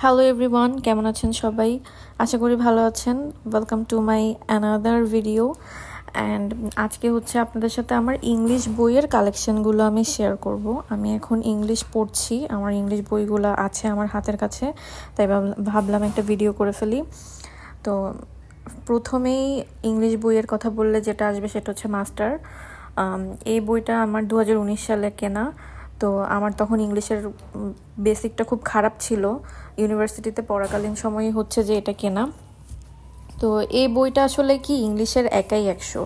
Hello everyone, কেমন আছেন সবাই? আশা করি ভালো আছেন। Welcome to my another video. And আজকে হচ্ছে আপনাদের সাথে আমার ইংলিশ বইয়ের কালেকশনগুলো আমি শেয়ার করব। আমি এখন ইংলিশ পড়ছি, আমার ইংলিশ বইগুলো আছে আমার হাতের কাছে, তাই ভাবলাম একটা ভিডিও করে ফেলি। তো প্রথমেই ইংলিশ বইয়ের কথা বললে যেটা আসবে সেটা হচ্ছে মাস্টার। এই বইটা আমার 2019 সালে কেনা। তো আমার তখন ইংলিশের বেসিকটা খুব খারাপ ছিল, ইউনিভার্সিটিতে পড়াকালীন সময়ই হচ্ছে যে এটা কেনা। তো এই বইটা আসলে কি ইংলিশের একাই 100।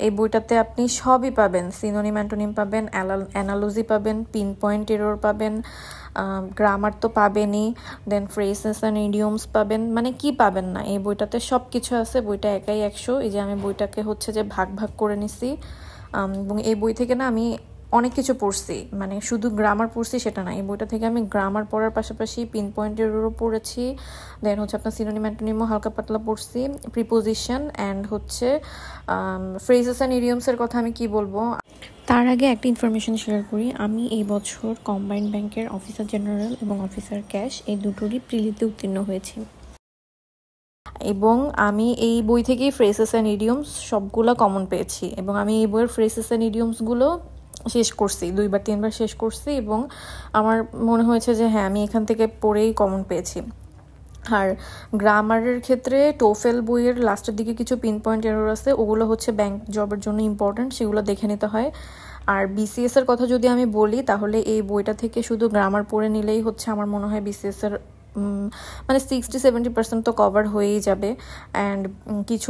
এই বইটাতে আপনি সবই পাবেন, সিনোনিম অ্যান্টোনিম পাবেন, অ্যানালজি পাবেন, পিন পয়েন্ট এরর পাবেন, গ্রামার তো পাবেনই, দেন ফ্রেজেস অ্যান্ড ইডিয়মস পাবেন, মানে কি পাবেন না এই বইটাতে সব কিছু আছে। বইটা একাই 100। এই যে আমি বইটাকে হচ্ছে যে ভাগ ভাগ করে নিছি, এবং এই বই থেকে না আমি অনেক কিছু পড়ছি, মানে শুধু গ্রামার পড়ছি সেটা না, এই বইটা থেকে আমি গ্রামার পড়ার পাশাপাশি পিন পয়েন্টেরও পড়েছি, দেন হচ্ছে আপনার সিনোনিম অ্যান্টোনিমও হালকা পাতলা পড়ছি, প্রিপোজিশন অ্যান্ড হচ্ছে ফ্রেজেস অ্যান্ড ইডিয়মসের কথা আমি কি বলবো। তার আগে একটা ইনফরমেশন শেয়ার করি, আমি এই বছর কম্বাইন্ড ব্যাংকের অফিসার জেনারেল এবং অফিসার ক্যাশ এই দুটোরই প্রিলিতে উত্তীর্ণ হয়েছি, এবং আমি এই বই থেকেই ফ্রেজেস অ্যান্ড ইডিয়মস সবগুলো কমন পেয়েছি, এবং আমি এই বইয়ের ফ্রেজেস অ্যান্ড ইডিয়মসগুলো শেষ করছি, 2-3বার শেষ করছি, এবং আমার মনে হয়েছে যে হ্যাঁ আমি এখান থেকে পড়েই কমন পেয়েছি। আর গ্রামারের ক্ষেত্রে টোফেল বইয়ের লাস্টের দিকে কিছু পিন পয়েন্ট এরর আছে, ওগুলো হচ্ছে ব্যাংক জবের জন্য ইম্পর্টেন্ট, সেগুলো দেখে নিতে হয়। আর বিসিএস এর কথা যদি আমি বলি, তাহলে এই বইটা থেকে শুধু গ্রামার পড়ে নিলেই হচ্ছে আমার মনে হয় বিসিএস এর মানে 60-70% তো কভার হয়েই যাবে। অ্যান্ড কিছু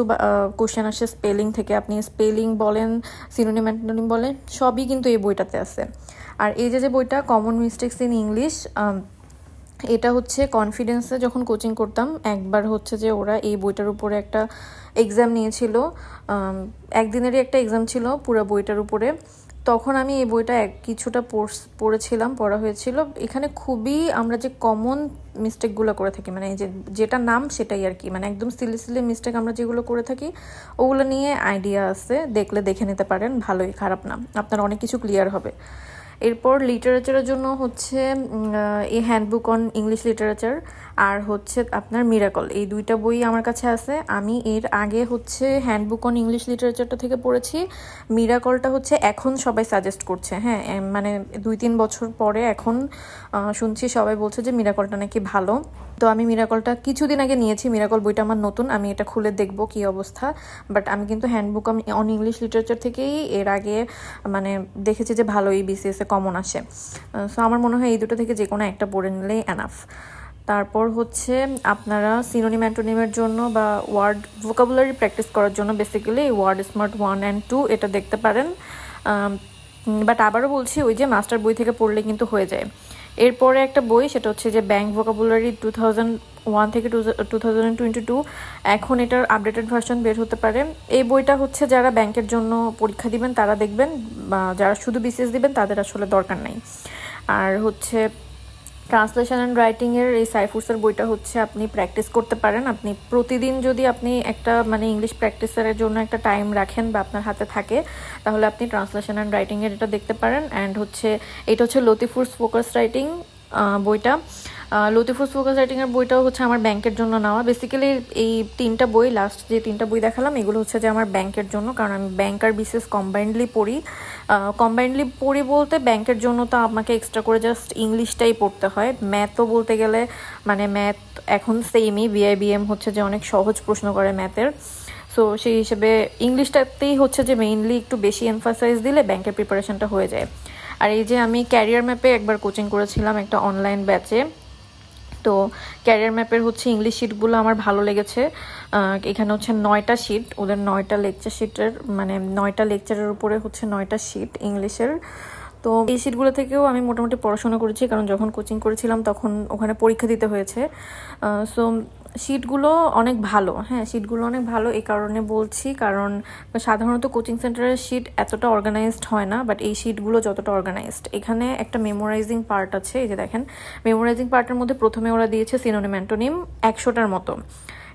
কোশ্চেন আসে স্পেলিং থেকে, আপনি স্পেলিং বলেন, সিনোনিম অ্যান্টোনিম বলেন, সবই কিন্তু এই বইটাতে আছে। আর এই যে বইটা কমন মিস্টেকস ইন ইংলিশ, এটা হচ্ছে কনফিডেন্সে যখন কোচিং করতাম একবার হচ্ছে যে ওরা এই বইটার উপরে একটা এক্সাম নিয়েছিল, একদিনেরই একটা এক্সাম ছিল পুরো বইটার উপরে। তখন আমি এই বইটা কিছুটা পড়া হয়েছিল। এখানে খুবই আমরা যে কমন মিস্টেকগুলো করে থাকি, মানে যেটা নাম সেটাই আর কি, মানে একদম সিলি মিস্টেক আমরা যেগুলো করে থাকি ওগুলো নিয়ে আইডিয়া আছে, দেখে নিতে পারেন, ভালোই, খারাপ না, আপনার অনেক কিছু ক্লিয়ার হবে। এরপর লিটারেচারের জন্য হচ্ছে এই হ্যান্ডবুক অন ইংলিশ লিটারেচার আর হচ্ছে আপনার মিরাকল, এই দুইটা বই আমার কাছে আছে। আমি এর আগে হচ্ছে হ্যান্ডবুক অন ইংলিশ লিটারেচারটা থেকে পড়েছি, মিরাকলটা হচ্ছে এখন সবাই সাজেস্ট করছে, হ্যাঁ মানে 2-3 বছর পরে এখন শুনছি সবাই বলছে যে মিরাকলটা নাকি ভালো। তো আমি মিরাকলটা কিছুদিন আগে নিয়েছি, মিরাকল বইটা আমার নতুন, আমি এটা খুলে দেখবো কি অবস্থা। বাট আমি কিন্তু হ্যান্ডবুক অন ইংলিশ লিটারেচার থেকেই এর আগে মানে দেখেছি যে ভালোই বিসিএস এ কমন আসে। সো আমার মনে হয় এই দুটো থেকে যে কোনো একটা পড়ে নিলেই এনাফ। তারপর হচ্ছে আপনারা সিনোনিম অ্যান্টোনিমের জন্য বা ওয়ার্ড ভোকাবুলারি প্র্যাকটিস করার জন্য বেসিক্যালি ওয়ার্ড স্মার্ট 1 and 2 এটা দেখতে পারেন। বাট আবারও বলছি, ওই যে মাস্টার বই থেকে পড়লে কিন্তু হয়ে যায়। এরপরে একটা বই, সেটা হচ্ছে যে ব্যাংক ভোকাবুলারি 2001 থেকে 2022, এখন এটার আপডেটেড ভার্সন বের হতে পারে। এই বইটা হচ্ছে যারা ব্যাংকের জন্য পরীক্ষা দিবেন তারা দেখবেন, বা যারা শুধু বিসিএস দিবেন তাদের আসলে দরকার নাই। আর হচ্ছে ট্রান্সলেশন অ্যান্ড রাইটিংয়ের এই সাইফুসের বইটা হচ্ছে আপনি প্র্যাকটিস করতে পারেন, আপনি প্রতিদিন যদি আপনি একটা মানে ইংলিশ প্র্যাকটিসের জন্য একটা টাইম রাখেন বা আপনার হাতে থাকে, তাহলে আপনি ট্রান্সলেশন অ্যান্ড রাইটিংয়ের এটা দেখতে পারেন। অ্যান্ড হচ্ছে এটা হচ্ছে লতিফুরস ফোকাস রাইটিং বইটা। লতিফুরস ফোকাস রাইটিংয়ের বইটাও হচ্ছে আমার ব্যাংকের জন্য নেওয়া। বেসিক্যালি এই 3টা বই, লাস্ট যে 3টা বই দেখালাম, এগুলো হচ্ছে যে আমার ব্যাংকের জন্য, কারণ আমি ব্যাংক আর বিসিএস কম্বাইন্ডলি পড়ি বলতে ব্যাংকের জন্য তো আমাকে এক্সট্রা করে জাস্ট ইংলিশটাই পড়তে হয়, ম্যাথও বলতে গেলে মানে ম্যাথ এখন সেমই, বিআইবিএম হচ্ছে যে অনেক সহজ প্রশ্ন করে ম্যাথের। সো সেই হিসেবে ইংলিশটাতেই হচ্ছে যে মেইনলি একটু বেশি এমফাসাইজ দিলে ব্যাংকের প্রিপারেশনটা হয়ে যায়। আর এই যে আমি ক্যারিয়ার ম্যাপে একবার কোচিং করেছিলাম একটা অনলাইন ব্যাচে, তো ক্যারিয়ার ম্যাপের হচ্ছে ইংলিশ শিটগুলো আমার ভালো লেগেছে। এখানে হচ্ছে 9টা শিট, ওদের 9টা লেকচার শিটের, মানে 9টা লেকচারের উপরে হচ্ছে 9টা শিট ইংলিশের। তো এই শিটগুলো থেকেও আমি মোটামুটি পড়াশোনা করেছি, কারণ যখন কোচিং করেছিলাম তখন ওখানে পরীক্ষা দিতে হয়েছে। সো শিটগুলো অনেক ভালো, হ্যাঁ শিটগুলো অনেক ভালো এই কারণে বলছি, কারণ সাধারণত কোচিং সেন্টারের শিট এতটা অর্গানাইজড হয় না, বাট এই শিটগুলো যতটা অর্গানাইজড। এখানে একটা মেমোরাইজিং পার্ট আছে, এই যে দেখেন মেমোরাইজিং পার্টের মধ্যে প্রথমে ওরা দিয়েছে সিনোনিম অ্যান্টোনিম 100টার মতো,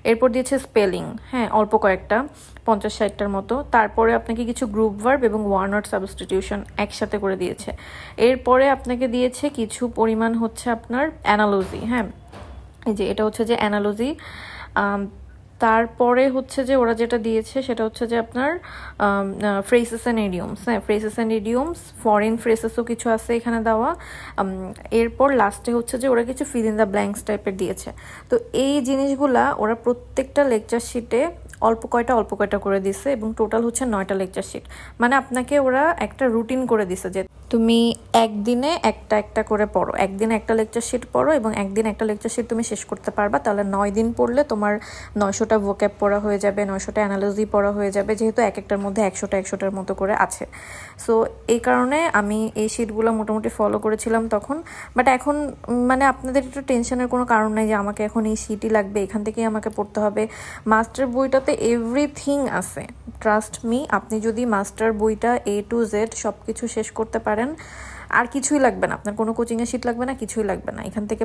এরপর দিয়েছে স্পেলিং, হ্যাঁ অল্প কয়েকটা 50-60টার মতো, তারপরে আপনাকে কিছু গ্রুপ ভার্ব এবং ওয়ান ওয়ার্ড সাবস্টিটিউশন একসাথে করে দিয়েছে, এরপরে আপনাকে দিয়েছে কিছু পরিমাণ হচ্ছে আপনার অ্যানালজি, হ্যাঁ এই যে এটা হচ্ছে যে অ্যানালজি। তারপরে হচ্ছে যে ওরা যেটা দিয়েছে সেটা হচ্ছে যে আপনার ফ্রেসেস অ্যান্ড ইডিয়মস। হ্যাঁ, ফ্রেসেস অ্যান্ড ইডিয়মস, ফরেন ফ্রেসেসও কিছু আছে এখানে দেওয়া। এরপর লাস্টে হচ্ছে যে ওরা কিছু ফিল ইন দ্য ব্ল্যাঙ্কস টাইপের দিয়েছে। তো এই জিনিসগুলা ওরা প্রত্যেকটা লেকচার শিটে অল্প কয়টা করে দিছে এবং টোটাল হচ্ছে 9টা লেকচার শিট। মানে আপনাকে ওরা একটা রুটিন করে দিছে যে তুমি একদিনে একটা করে পড়ো, একদিনে একটা লেকচার শিট পড়ো এবং একদিন একটা লেকচার শিট তুমি শেষ করতে পারবা। তাহলে 9 দিন পড়লে তোমার 900টা ভোক্যাব পড়া হয়ে যাবে, 900টা অ্যানালজি পড়া হয়ে যাবে, যেহেতু এক একটার মধ্যে 100টার মতো করে আছে। সো এই কারণে আমি এই শিটগুলো মোটামুটি ফলো করেছিলাম তখন। বাট এখন মানে আপনাদের একটু টেনশনের কোনো কারণ নাই যে আমাকে এখন এই শিটই লাগবে, এখান থেকেই আমাকে পড়তে হবে। মাস্টার বইটাতে এভরিথিং আছে, ট্রাস্ট মি। আপনি যদি মাস্টার বইটা A to Z সব কিছু শেষ করতে পারেন, আর কিছুই লাগবে না, আপনার কোনো কোচিংয়ের শিট লাগবে না, কিছুই লাগবে না, এখান থেকে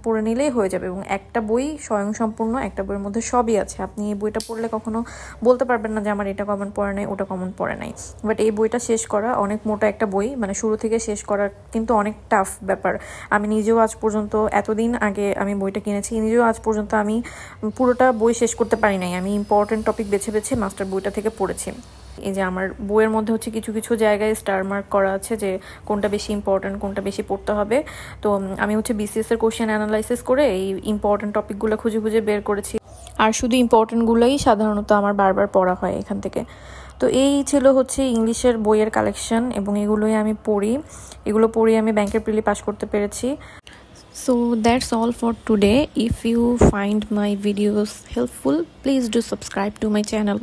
পড়ে নিলেই হয়ে যাবে। এবং একটা বই স্বয়ংসম্পূর্ণ, একটা বইয়ের মধ্যে সবই আছে। আপনি এই বইটা পড়লে কখনো বলতে পারবেন না যে আমার এটা কমন পড়ে নাই, ওটা কমন পড়ে নাই। বাট এই বইটা শেষ করা অনেক মোটা একটা বই, মানে শুরু থেকে শেষ করা কিন্তু অনেক টাফ ব্যাপার। আমি নিজেও আজ পর্যন্ত, এতদিন আগে আমি বইটা কিনেছি, নিজেও আজ পর্যন্ত আমি পুরোটা বই শেষ করতে পারি নাই। আমি ইম্পর্টেন্ট টপিক বেছে বেছে মাস্টার বইটা থেকে পড়েছি। এই যে আমার বইয়ের মধ্যে হচ্ছে কিছু কিছু জায়গায় স্টার মার্ক করা আছে যে কোনটা বেশি ইম্পর্টেন্ট, কোনটা বেশি পড়তে হবে। তো আমি হচ্ছে BCS এর কোশ্চেন অ্যানালাইসিস করে এই ইম্পর্টেন্ট টপিকগুলো খুঁজে বের করেছি। আর শুধু ইম্পর্টেন্টগুলোই সাধারণত আমার বারবার পড়া হয় এখান থেকে। তো এই ছিল হচ্ছে ইংলিশের বইয়ের কালেকশন এবং এগুলোই আমি পড়ি। এগুলো পড়ে আমি ব্যাংকের প্রিলি পাস করতে পেরেছি। So that's all for today. If you find my videos helpful, please do subscribe to my channel.